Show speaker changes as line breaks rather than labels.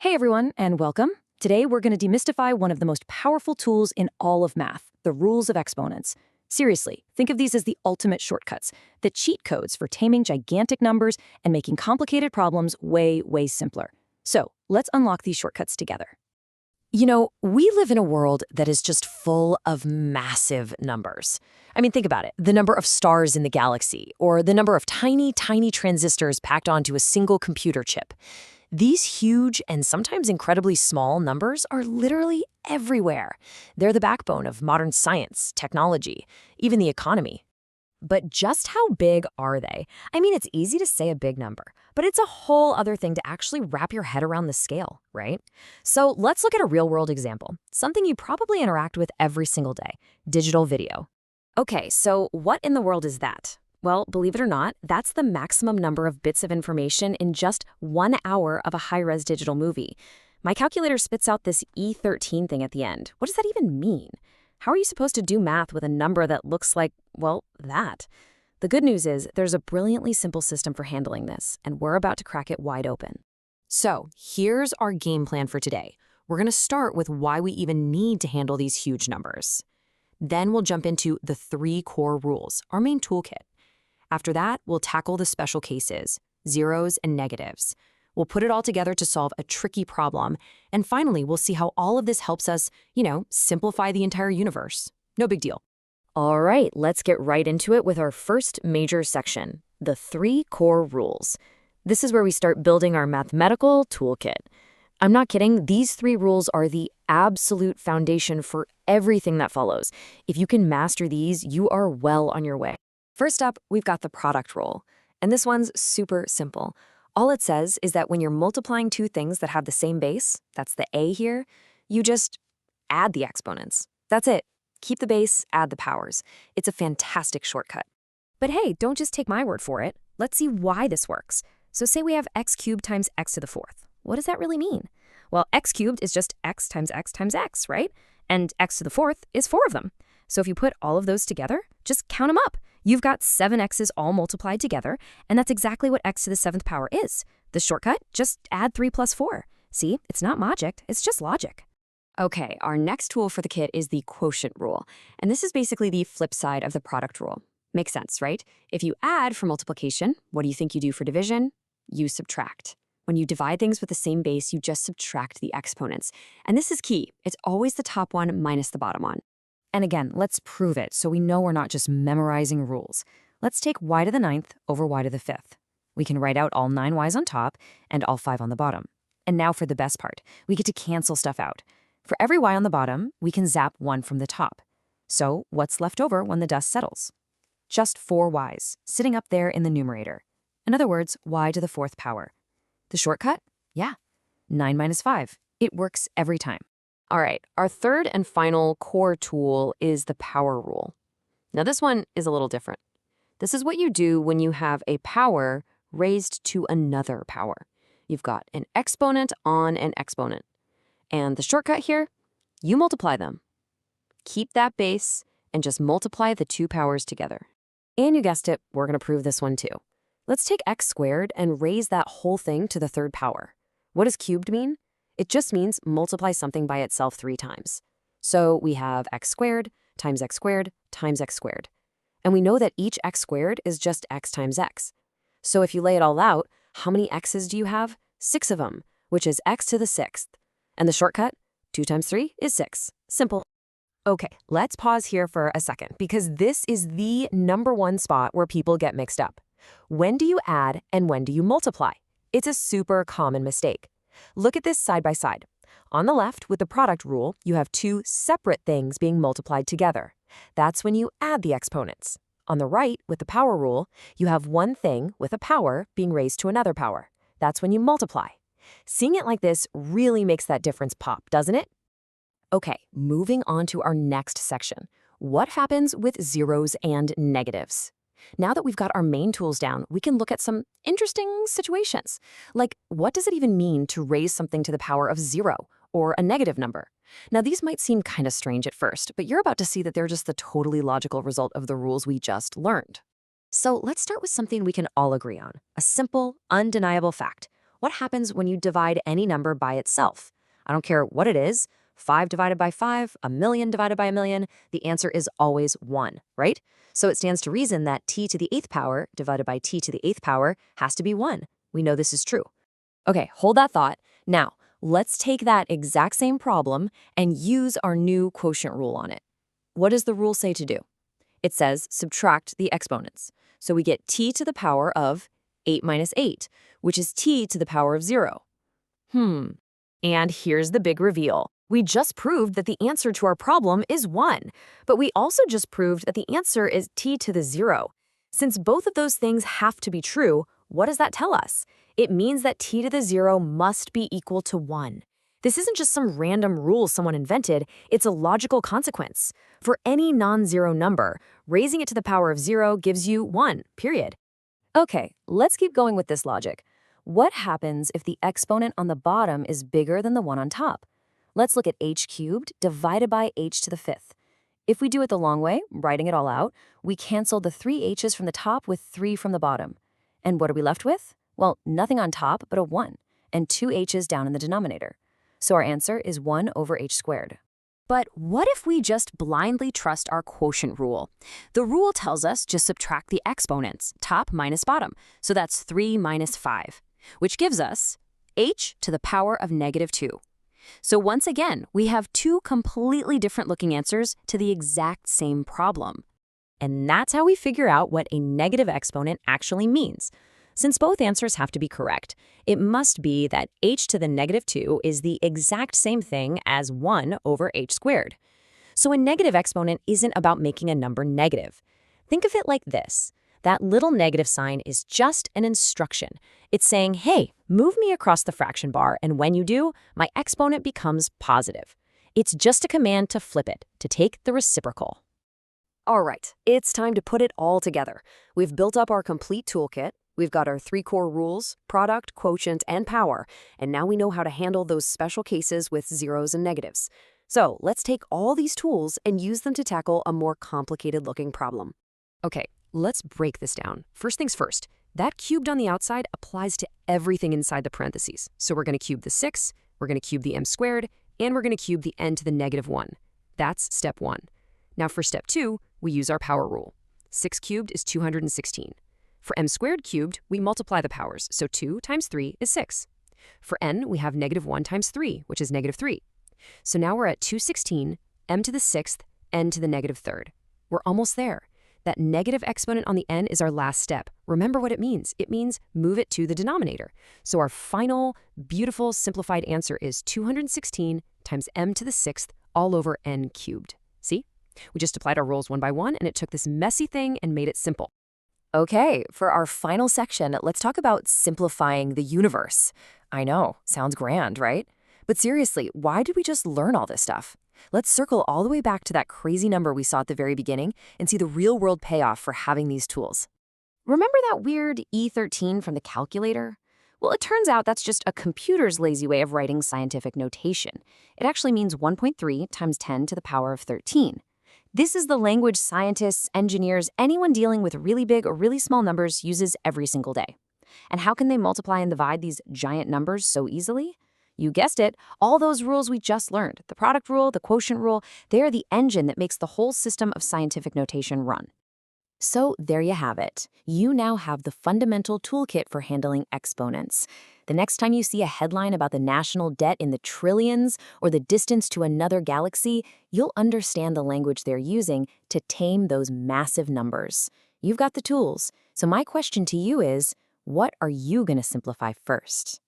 Hey everyone, and welcome. Today we're going to demystify one of the most powerful tools in all of math, the rules of exponents. Seriously, think of these as the ultimate shortcuts, the cheat codes for taming gigantic numbers and making complicated problems way, way simpler. So let's unlock these shortcuts together.
You know, we live in a world that is just full of massive numbers. I mean, think about it. The number of stars in the galaxy, or the number of tiny, tiny transistors packed onto a single computer chip. These huge and sometimes incredibly small numbers are literally everywhere. They're the backbone of modern science, technology, even the economy. But just how big are they? I mean, it's easy to say a big number, but it's a whole other thing to actually wrap your head around the scale, right? So let's look at a real-world example, something you probably interact with every single day: digital video. Okay, so what in the world is that? Well, believe it or not, that's the maximum number of bits of information in just 1 hour of a high-res digital movie. My calculator spits out this E13 thing at the end. What does that even mean? How are you supposed to do math with a number that looks like, well, that? The good news is there's a brilliantly simple system for handling this, and we're about to crack it wide open. So here's our game plan for today. We're going to start with why we even need to handle these huge numbers. Then we'll jump into the 3 core rules, our main toolkit. After that, we'll tackle the special cases, zeros and negatives. We'll put it all together to solve a tricky problem. And finally, we'll see how all of this helps us, simplify the entire universe. No big deal. All right, let's get right into it with our first major section, the 3 core rules. This is where we start building our mathematical toolkit. I'm not kidding, these 3 rules are the absolute foundation for everything that follows. If you can master these, you are well on your way. First up, we've got the product rule. And this one's super simple. All it says is that when you're multiplying 2 things that have the same base, that's the a here, you just add the exponents. That's it. Keep the base, add the powers. It's a fantastic shortcut. But hey, don't just take my word for it. Let's see why this works. So say we have x cubed times x to the 4th. What does that really mean? Well, x cubed is just x times x times x, right? And x to the 4th is 4 of them. So if you put all of those together, just count them up. You've got 7 x's all multiplied together, and that's exactly what x to the 7th power is. The shortcut, just add 3 plus 4. See, it's not magic, it's just logic. Okay, our next tool for the kit is the quotient rule, and this is basically the flip side of the product rule. Makes sense, right? If you add for multiplication, what do you think you do for division? You subtract. When you divide things with the same base, you just subtract the exponents. And this is key. It's always the top one minus the bottom one. And again, let's prove it so we know we're not just memorizing rules. Let's take y to the 9th over y to the 5th. We can write out all 9 y's on top and all 5 on the bottom. And now for the best part, we get to cancel stuff out. For every y on the bottom, we can zap 1 from the top. So what's left over when the dust settles? Just 4 y's, sitting up there in the numerator. In other words, y to the 4th power. The shortcut? Yeah, 9 minus 5. It works every time. All right, our third and final core tool is the power rule. Now this one is a little different. This is what you do when you have a power raised to another power. You've got an exponent on an exponent. And the shortcut here, you multiply them. Keep that base and just multiply the 2 powers together. And you guessed it, we're going to prove this one too. Let's take x squared and raise that whole thing to the 3rd power. What does cubed mean? It just means multiply something by itself 3 times. So we have x squared times x squared times x squared. And we know that each x squared is just x times x. So if you lay it all out, how many x's do you have? 6 of them, which is x to the 6th. And the shortcut, 2 times 3 is 6. Simple. Okay, let's pause here for a second because this is the #1 spot where people get mixed up. When do you add and when do you multiply? It's a super common mistake. Look at this side by side. On the left, with the product rule, you have 2 separate things being multiplied together. That's when you add the exponents. On the right, with the power rule, you have one thing with a power being raised to another power. That's when you multiply. Seeing it like this really makes that difference pop, doesn't it? Okay, moving on to our next section. What happens with zeros and negatives? Now that we've got our main tools down, we can look at some interesting situations. Like, what does it even mean to raise something to the power of 0 or a negative number? Now, these might seem kind of strange at first, but you're about to see that they're just the totally logical result of the rules we just learned. So let's start with something we can all agree on, a simple, undeniable fact. What happens when you divide any number by itself? I don't care what it is, 5 divided by 5, a million divided by a million, the answer is always 1, right? So it stands to reason that t to the 8th power divided by t to the 8th power has to be 1. We know this is true. Okay, hold that thought. Now, let's take that exact same problem and use our new quotient rule on it. What does the rule say to do? It says subtract the exponents. So we get t to the power of 8 minus 8, which is t to the power of 0. And here's the big reveal. We just proved that the answer to our problem is 1, but we also just proved that the answer is t to the 0. Since both of those things have to be true, what does that tell us? It means that t to the 0 must be equal to 1. This isn't just some random rule someone invented, it's a logical consequence. For any non-zero number, raising it to the power of 0 gives you 1, period. Okay, let's keep going with this logic. What happens if the exponent on the bottom is bigger than the one on top? Let's look at h cubed divided by h to the 5th. If we do it the long way, writing it all out, we cancel the 3 h's from the top with 3 from the bottom. And what are we left with? Well, nothing on top but a 1, and 2 h's down in the denominator. So our answer is 1 over h squared. But what if we just blindly trust our quotient rule? The rule tells us just subtract the exponents, top minus bottom. So that's 3 minus 5, which gives us h to the power of -2. So once again, we have two completely different looking answers to the exact same problem. And that's how we figure out what a negative exponent actually means. Since both answers have to be correct, it must be that h to the -2 is the exact same thing as 1 over h squared. So a negative exponent isn't about making a number negative. Think of it like this. That little negative sign is just an instruction. It's saying, hey, move me across the fraction bar, and when you do, my exponent becomes positive. It's just a command to flip it, to take the reciprocal. All right, it's time to put it all together. We've built up our complete toolkit. We've got our 3 core rules, product, quotient, and power, and now we know how to handle those special cases with zeros and negatives. So let's take all these tools and use them to tackle a more complicated-looking problem. Okay, let's break this down. First things first, that cubed on the outside applies to everything inside the parentheses. So we're going to cube the 6, we're going to cube the m squared, and we're going to cube the n to the -1. That's step 1. Now for step 2, we use our power rule. 6 cubed is 216. For m squared cubed, we multiply the powers, so 2 times 3 is 6. For n, we have -1 times 3, which is -3. So now we're at 216, m to the 6th, n to the -3rd. We're almost there. That negative exponent on the n is our last step. Remember what it means. It means move it to the denominator. So our final, beautiful, simplified answer is 216 times m to the 6th all over n cubed. See? We just applied our rules one by one, and it took this messy thing and made it simple. Okay, for our final section, let's talk about simplifying the universe. I know, sounds grand, right? But seriously, why did we just learn all this stuff? Let's circle all the way back to that crazy number we saw at the very beginning and see the real-world payoff for having these tools. Remember that weird E13 from the calculator? Well, it turns out that's just a computer's lazy way of writing scientific notation. It actually means 1.3 times 10 to the power of 13. This is the language scientists, engineers, anyone dealing with really big or really small numbers uses every single day. And how can they multiply and divide these giant numbers so easily? You guessed it, all those rules we just learned, the product rule, the quotient rule, they are the engine that makes the whole system of scientific notation run. So there you have it. You now have the fundamental toolkit for handling exponents. The next time you see a headline about the national debt in the trillions or the distance to another galaxy, you'll understand the language they're using to tame those massive numbers. You've got the tools. So my question to you is, what are you going to simplify first?